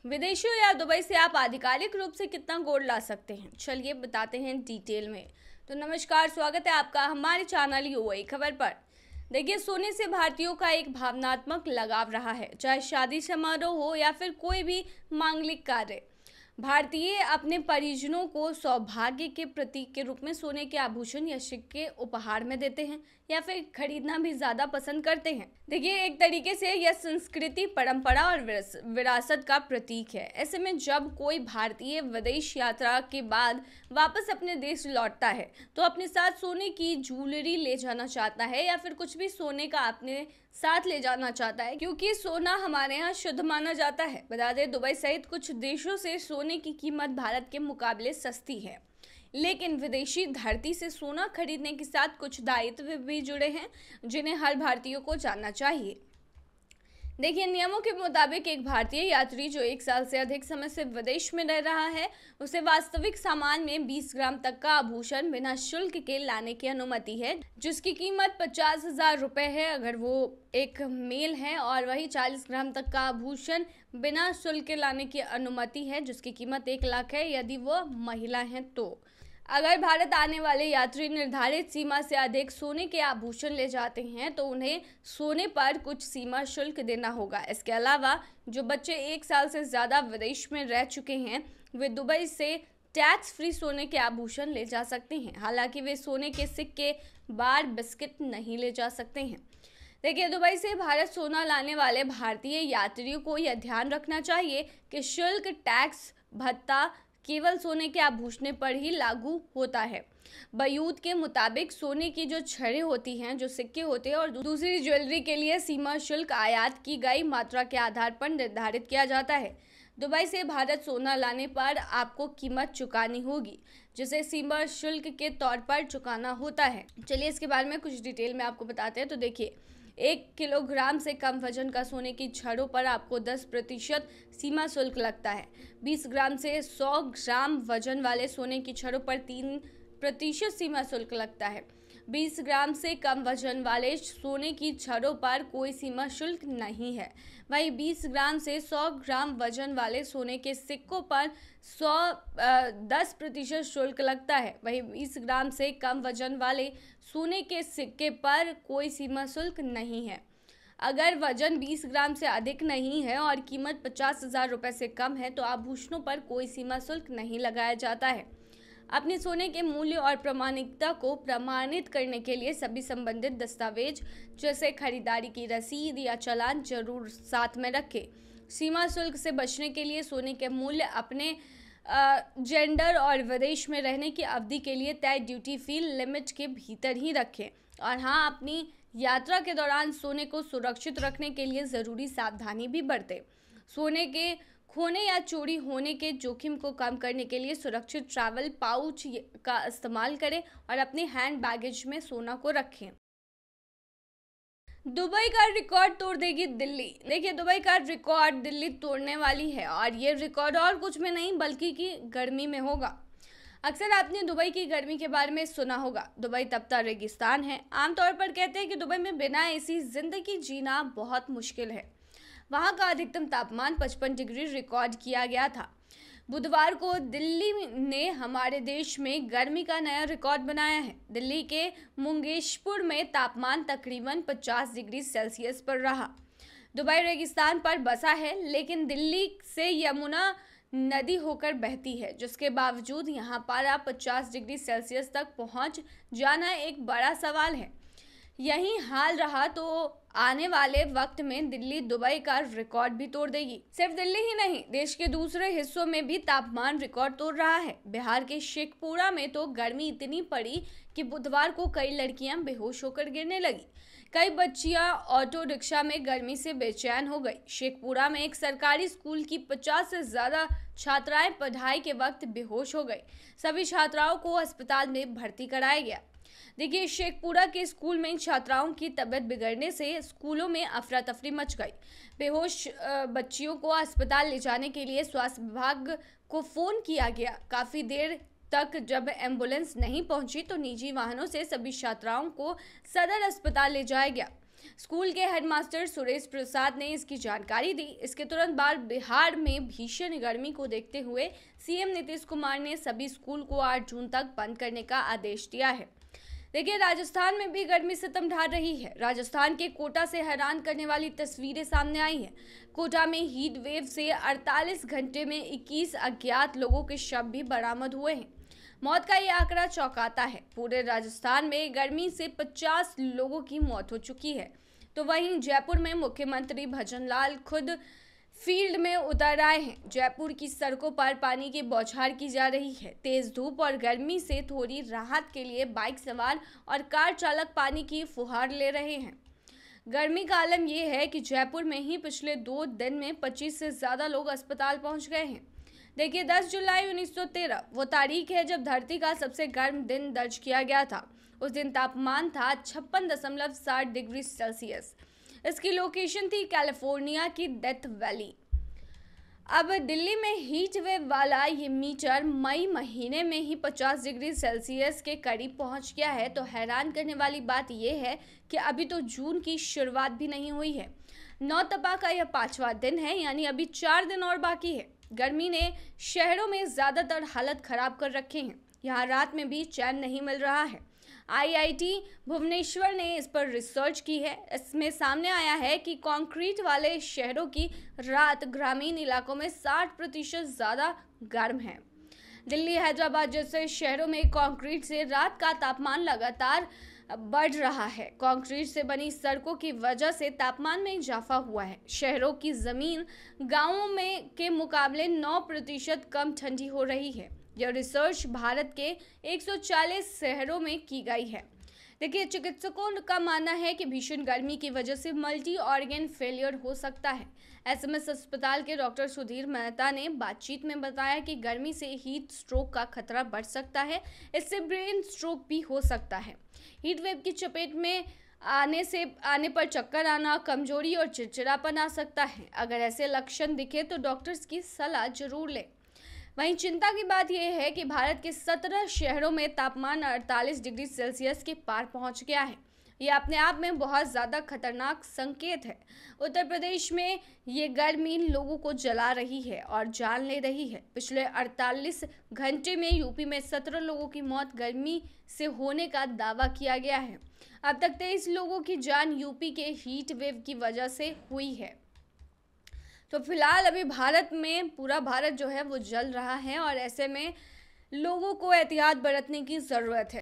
विदेशों या दुबई से आप आधिकारिक रूप से कितना गोल्ड ला सकते हैं, चलिए बताते हैं डिटेल में। तो नमस्कार, स्वागत है आपका हमारे चैनल यूएई खबर पर। देखिए, सोने से भारतीयों का एक भावनात्मक लगाव रहा है, चाहे शादी समारोह हो या फिर कोई भी मांगलिक कार्य। भारतीय अपने परिजनों को सौभाग्य के प्रतीक के रूप में सोने के आभूषण या सिक्के उपहार में देते हैं या फिर खरीदना भी ज्यादा पसंद करते हैं। देखिए, एक तरीके से यह संस्कृति, परंपरा और विरासत का प्रतीक है। ऐसे में जब कोई भारतीय विदेश यात्रा के बाद वापस अपने देश लौटता है तो अपने साथ सोने की ज्वेलरी ले जाना चाहता है या फिर कुछ भी सोने का अपने साथ ले जाना चाहता है, क्योंकि सोना हमारे यहाँ शुद्ध माना जाता है। बता दें, दुबई सहित कुछ देशों से सोने की कीमत भारत के मुकाबले सस्ती है, लेकिन विदेशी धरती से सोना खरीदने के साथ कुछ दायित्व भी जुड़े हैं जिन्हें हर भारतीय को जानना चाहिए। देखिए, नियमों के मुताबिक एक भारतीय यात्री जो 1 साल से अधिक समय से विदेश में रह रहा है, उसे वास्तविक सामान में 20 ग्राम तक का आभूषण बिना शुल्क के लाने की अनुमति है, जिसकी कीमत 50,000 रुपए है अगर वो एक मेल है, और वही 40 ग्राम तक का आभूषण बिना शुल्क के लाने की अनुमति है, जिसकी कीमत 1 लाख है यदि वो महिला है। तो अगर भारत आने वाले यात्री निर्धारित सीमा से अधिक सोने के आभूषण ले जाते हैं तो उन्हें सोने पर कुछ सीमा शुल्क देना होगा। इसके अलावा जो बच्चे 1 साल से ज़्यादा विदेश में रह चुके हैं, वे दुबई से टैक्स फ्री सोने के आभूषण ले जा सकते हैं। हालांकि वे सोने के सिक्के, बार, बिस्किट नहीं ले जा सकते हैं। देखिए, दुबई से भारत सोना लाने वाले भारतीय यात्रियों को यह ध्यान रखना चाहिए कि शुल्क, टैक्स, भत्ता केवल सोने के आभूषण पर ही लागू होता है। बयूद के मुताबिक सोने की जो छड़ें होती हैं, जो सिक्के होते हैं और दूसरी ज्वेलरी के लिए सीमा शुल्क आयात की गई मात्रा के आधार पर निर्धारित किया जाता है। दुबई से भारत सोना लाने पर आपको कीमत चुकानी होगी, जिसे सीमा शुल्क के तौर पर चुकाना होता है। चलिए इसके बारे में कुछ डिटेल में आपको बताते हैं। तो देखिए, 1 किलोग्राम से कम वजन का सोने की छड़ों पर आपको 10% सीमा शुल्क लगता है। 20 ग्राम से 100 ग्राम वजन वाले सोने की छड़ों पर 3% सीमा शुल्क लगता है। 20 ग्राम से कम वजन वाले सोने की छड़ों पर कोई सीमा शुल्क नहीं है। वहीं 20 ग्राम से 100 ग्राम वजन वाले सोने के सिक्कों पर 10% शुल्क लगता है। वहीं 20 ग्राम से कम वजन वाले सोने के सिक्के पर कोई सीमा शुल्क नहीं है। अगर वजन 20 ग्राम से अधिक नहीं है और कीमत 50,000 रुपये से कम है तो आभूषणों पर कोई सीमा शुल्क नहीं लगाया जाता है। अपने सोने के मूल्य और प्रामाणिकता को प्रमाणित करने के लिए सभी संबंधित दस्तावेज जैसे खरीदारी की रसीद या चालान जरूर साथ में रखें। सीमा शुल्क से बचने के लिए सोने के मूल्य अपने जेंडर और विदेश में रहने की अवधि के लिए तय ड्यूटी फ्री लिमिट के भीतर ही रखें। और हाँ, अपनी यात्रा के दौरान सोने को सुरक्षित रखने के लिए ज़रूरी सावधानी भी बरतें। सोने के खोने या चोरी होने के जोखिम को कम करने के लिए सुरक्षित ट्रैवल पाउच का इस्तेमाल करें और अपने हैंड बैगेज में सोना को रखें। दुबई का रिकॉर्ड तोड़ देगी दिल्ली। देखिए, दुबई का रिकॉर्ड दिल्ली तोड़ने वाली है और ये रिकॉर्ड और कुछ में नहीं बल्कि कि गर्मी में होगा। अक्सर आपने दुबई की गर्मी के बारे में सुना होगा। दुबई तपता रेगिस्तान है। आमतौर पर कहते हैं कि दुबई में बिना एसी जिंदगी जीना बहुत मुश्किल है। वहां का अधिकतम तापमान 55 डिग्री रिकॉर्ड किया गया था। बुधवार को दिल्ली ने हमारे देश में गर्मी का नया रिकॉर्ड बनाया है। दिल्ली के मुंगेशपुर में तापमान तकरीबन 50 डिग्री सेल्सियस पर रहा। दुबई रेगिस्तान पर बसा है, लेकिन दिल्ली से यमुना नदी होकर बहती है, जिसके बावजूद यहाँ पारा 50 डिग्री सेल्सियस तक पहुँच जाना एक बड़ा सवाल है। यही हाल रहा तो आने वाले वक्त में दिल्ली दुबई का रिकॉर्ड भी तोड़ देगी। सिर्फ दिल्ली ही नहीं, देश के दूसरे हिस्सों में भी तापमान रिकॉर्ड तोड़ रहा है। बिहार के शेखपुरा में तो गर्मी इतनी पड़ी कि बुधवार को कई लड़कियां बेहोश होकर गिरने लगी। कई बच्चियां ऑटो रिक्शा में गर्मी से बेचैन हो गई। शेखपुरा में एक सरकारी स्कूल की 50 से ज्यादा छात्राएं पढ़ाई के वक्त बेहोश हो गई। सभी छात्राओं को अस्पताल में भर्ती कराया गया। देखिए, शेखपुरा के स्कूल में छात्राओं की तबीयत बिगड़ने से स्कूलों में अफरा तफरी मच गई। बेहोश बच्चियों को अस्पताल ले जाने के लिए स्वास्थ्य विभाग को फोन किया गया। काफी देर तक जब एम्बुलेंस नहीं पहुंची तो निजी वाहनों से सभी छात्राओं को सदर अस्पताल ले जाया गया। स्कूल के हेडमास्टर सुरेश प्रसाद ने इसकी जानकारी दी। इसके तुरंत बाद बिहार में भीषण गर्मी को देखते हुए सीएम नीतीश कुमार ने सभी स्कूल को 8 जून तक बंद करने का आदेश दिया है। देखिए, राजस्थान में भी गर्मी सितम ढा रही है। राजस्थान के कोटा से हैरान करने वाली तस्वीरें सामने आई हैं। कोटा में हीट वेव से 48 घंटे में 21 अज्ञात लोगों के शव भी बरामद हुए हैं। मौत का ये आंकड़ा चौंकाता है। पूरे राजस्थान में गर्मी से 50 लोगों की मौत हो चुकी है। तो वहीं जयपुर में मुख्यमंत्री भजनलाल खुद फील्ड में उतर आए हैं। जयपुर की सड़कों पर पानी की बौछार की जा रही है। तेज धूप और गर्मी से थोड़ी राहत के लिए बाइक सवार और कार चालक पानी की फुहार ले रहे हैं। गर्मी का आलम यह है कि जयपुर में ही पिछले 2 दिन में 25 से ज्यादा लोग अस्पताल पहुंच गए हैं। देखिए, 10 जुलाई 1913 वो तारीख है जब धरती का सबसे गर्म दिन दर्ज किया गया था। उस दिन तापमान था 56.7 डिग्री सेल्सियस। इसकी लोकेशन थी कैलिफोर्निया की डेथ वैली। अब दिल्ली में हीट वेव वाला ये मीटर मई महीने में ही 50 डिग्री सेल्सियस के करीब पहुंच गया है। तो हैरान करने वाली बात यह है कि अभी तो जून की शुरुआत भी नहीं हुई है। 9 तपा का यह 5वां दिन है, यानी अभी 4 दिन और बाकी है। गर्मी ने शहरों में ज्यादातर हालत खराब कर रखे हैं। यहाँ रात में भी चैन नहीं मिल रहा है। आईआईटी भुवनेश्वर ने इस पर रिसर्च की है। इसमें सामने आया है कि कंक्रीट वाले शहरों की रात ग्रामीण इलाकों में 60% ज्यादा गर्म है। दिल्ली, हैदराबाद जैसे शहरों में कंक्रीट से रात का तापमान लगातार बढ़ रहा है। कंक्रीट से बनी सड़कों की वजह से तापमान में इजाफा हुआ है। शहरों की जमीन गांवों में के मुकाबले 9% कम ठंडी हो रही है। यह रिसर्च भारत के 140 शहरों में की गई है। देखिए, चिकित्सकों का मानना है कि भीषण गर्मी की वजह से मल्टी ऑर्गन फेलियर हो सकता है। एसएमएस अस्पताल के डॉक्टर सुधीर मेहता ने बातचीत में बताया कि गर्मी से हीट स्ट्रोक का खतरा बढ़ सकता है। इससे ब्रेन स्ट्रोक भी हो सकता है। हीट वेव की चपेट में आने पर चक्कर आना, कमजोरी और चिड़चिड़ापन आ सकता है। अगर ऐसे लक्षण दिखे तो डॉक्टर्स की सलाह जरूर लें। वहीं चिंता की बात यह है कि भारत के 17 शहरों में तापमान 48 डिग्री सेल्सियस के पार पहुंच गया है। यह अपने आप में बहुत ज़्यादा खतरनाक संकेत है। उत्तर प्रदेश में ये गर्मी लोगों को जला रही है और जान ले रही है। पिछले 48 घंटे में यूपी में 17 लोगों की मौत गर्मी से होने का दावा किया गया है। अब तक 23 लोगों की जान यूपी के हीट वेव की वजह से हुई है। तो फिलहाल अभी भारत में पूरा भारत जो है वो जल रहा है और ऐसे में लोगों को एहतियात बरतने की जरूरत है।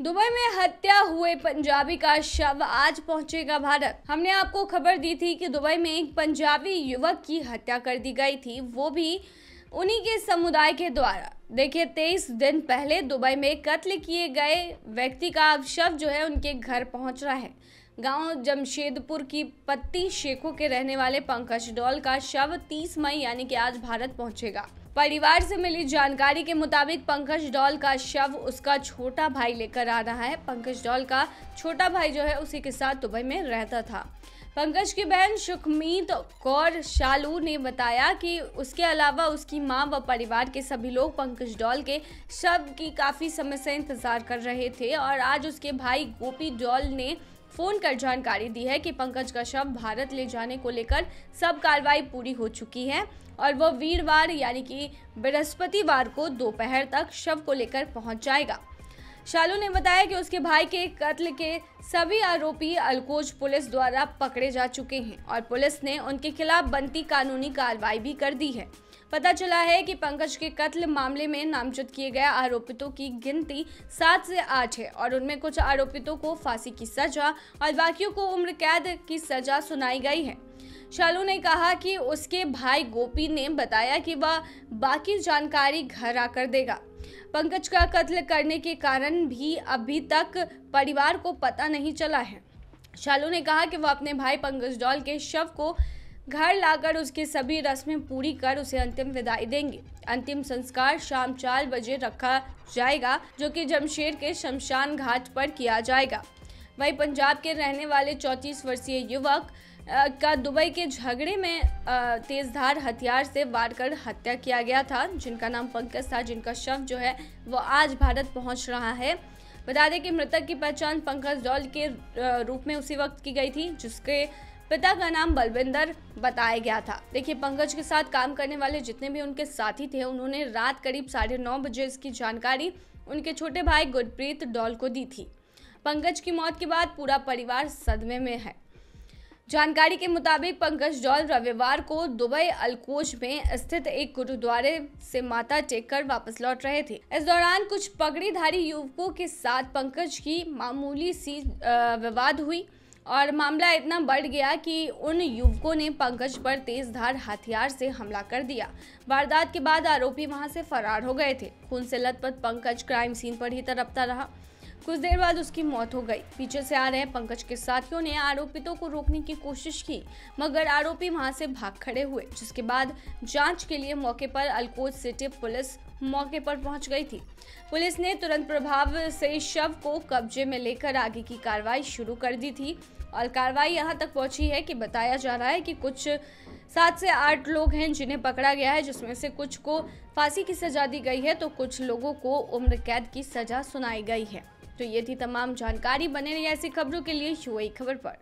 दुबई में हत्या हुए पंजाबी का शव आज पहुंचेगा भारत। हमने आपको खबर दी थी कि दुबई में एक पंजाबी युवक की हत्या कर दी गई थी, वो भी उन्हीं के समुदाय के द्वारा। देखिए, 23 दिन पहले दुबई में कत्ल किए गए व्यक्ति का शव जो है उनके घर पहुंच रहा है। गांव जमशेदपुर की पत्ती शेखों के रहने वाले पंकज डॉल का शव 30 मई यानी कि आज भारत पहुंचेगा। परिवार से मिली जानकारी के मुताबिक पंकज डॉल का शव उसका छोटा भाई लेकर आ रहा है। पंकज डॉल का छोटा भाई जो है उसी के साथ दुबई में रहता था। पंकज की बहन सुखमीत कौर शालू ने बताया कि उसके अलावा उसकी मां व परिवार के सभी लोग पंकज डॉल के शव की काफी समय से इंतजार कर रहे थे और आज उसके भाई गोपी डॉल ने फोन कर जानकारी दी है कि पंकज का शव भारत ले जाने को लेकर सब कार्रवाई पूरी हो चुकी है और वह वीरवार यानी कि बृहस्पतिवार को दोपहर तक शव को लेकर पहुंच जाएगा। शालू ने बताया कि उसके भाई के कत्ल के सभी आरोपी अलकोज पुलिस द्वारा पकड़े जा चुके हैं और पुलिस ने उनके खिलाफ बनती कानूनी कार्रवाई भी कर दी है। पता चला है कि पंकज के कत्ल मामले में नामजद किए गए आरोपितों की गिनती 7 से 8 है और उनमें कुछ आरोपितों को फांसी की सजा और बाकियों को उम्र कैद की सजा सुनाई गई है। शालू ने कहा कि उसके भाई गोपी ने बताया कि वह बाकी जानकारी घर आकर देगा। पंकज का कत्ल करने के कारण भी अभी तक परिवार को पता नहीं चला है। शालू ने कहा कि वह अपने भाई पंकज डॉल के शव को घर लाकर उसकी सभी रस्में पूरी कर उसे अंतिम विदाई देंगे। अंतिम संस्कार शाम 4 बजे रखा जाएगा, जो कि जमशेद के शमशान घाट पर किया जाएगा। वहीं पंजाब के रहने वाले 34 वर्षीय युवक का दुबई के झगड़े में तेजधार हथियार से वार कर हत्या किया गया था, जिनका नाम पंकज था, जिनका शव जो है वो आज भारत पहुंच रहा है। बता दें कि मृतक की पहचान पंकज डॉल के रूप में उसी वक्त की गई थी, जिसके पिता का नाम बलविंदर बताया गया था। देखिए, पंकज के साथ काम करने वाले जितने भी उनके साथी थे, उन्होंने रात करीब 9:30 बजे इसकी जानकारी उनके छोटे भाई गुरप्रीत डॉल को दी थी। पंकज की मौत के बाद पूरा परिवार सदमे में है। जानकारी के मुताबिक पंकज डॉल रविवार को दुबई अलकोच में स्थित एक गुरुद्वारे से माथा टेककर वापस लौट रहे थे। इस दौरान कुछ पगड़ीधारी युवकों के साथ पंकज की मामूली सी विवाद हुई और मामला इतना बढ़ गया कि उन युवकों ने पंकज पर तेजधार हथियार से हमला कर दिया। वारदात के बाद आरोपी वहां से फरार हो गए थे। खून से लथपथ पंकज क्राइम सीन पर ही तड़पता रहा। कुछ देर बाद उसकी मौत हो गई। पीछे से आ रहे पंकज के साथियों ने आरोपितों को रोकने की कोशिश की, मगर आरोपी वहां से भाग खड़े हुए, जिसके बाद जांच के लिए मौके पर अलकोच सिटी पुलिस मौके पर पहुंच गई थी। पुलिस ने तुरंत प्रभाव से शव को कब्जे में लेकर आगे की कार्रवाई शुरू कर दी थी और कार्रवाई यहां तक पहुंची है कि बताया जा रहा है कि कुछ 7 से 8 लोग हैं जिन्हें पकड़ा गया है, जिसमें से कुछ को फांसी की सजा दी गई है तो कुछ लोगों को उम्र कैद की सजा सुनाई गई है। तो ये थी तमाम जानकारी। बने रहिए ऐसी खबरों के लिए यूएई खबर पर।